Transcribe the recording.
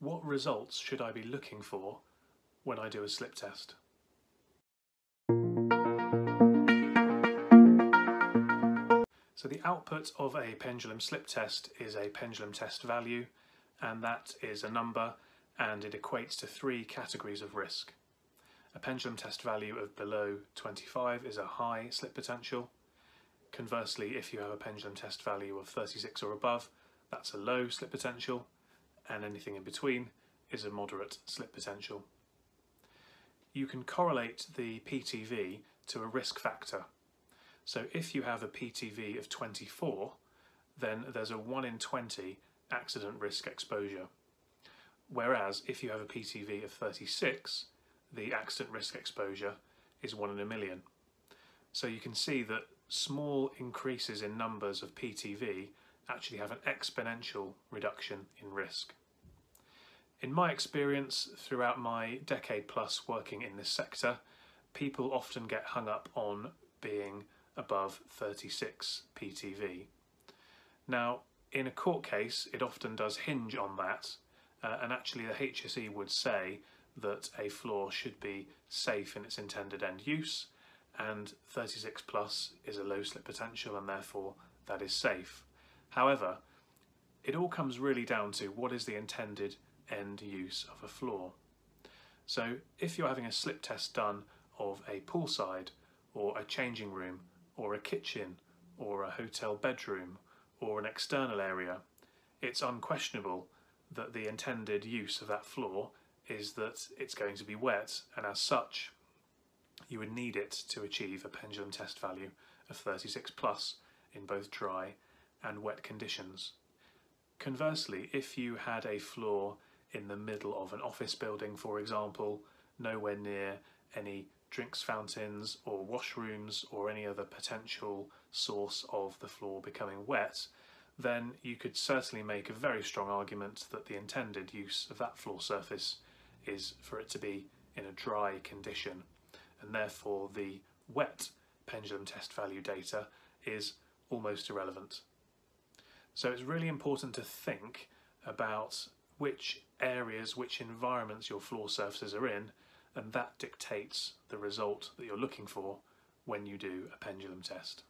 what results should I be looking for when I do a slip test? So the output of a pendulum slip test is a pendulum test value, and that is a number, and it equates to 3 categories of risk. A pendulum test value of below 25 is a high slip potential. Conversely, if you have a pendulum test value of 36 or above, that's a low slip potential, and anything in between is a moderate slip potential. You can correlate the PTV to a risk factor. So if you have a PTV of 24, then there's a 1 in 20 accident risk exposure. Whereas if you have a PTV of 36, the accident risk exposure is 1 in a million. So you can see that small increases in numbers of PTV actually have an exponential reduction in risk. In my experience, throughout my decade plus working in this sector, people often get hung up on being above 36 PTV. Now, in a court case, it often does hinge on that, and actually the HSE would say that a floor should be safe in its intended end use, and 36 plus is a low slip potential, and therefore that is safe. However, it all comes really down to what is the intended end use of a floor. So if you're having a slip test done of a poolside, or a changing room, or a kitchen, or a hotel bedroom, or an external area, it's unquestionable that the intended use of that floor is that it's going to be wet, and as such you would need it to achieve a pendulum test value of 36 plus in both dry and wet conditions. Conversely, if you had a floor in the middle of an office building, for example, nowhere near any drinks fountains or washrooms or any other potential source of the floor becoming wet, then you could certainly make a very strong argument that the intended use of that floor surface is for it to be in a dry condition, and therefore the wet pendulum test value data is almost irrelevant. So it's really important to think about which areas, which environments your floor surfaces are in, and that dictates the result that you're looking for when you do a pendulum test.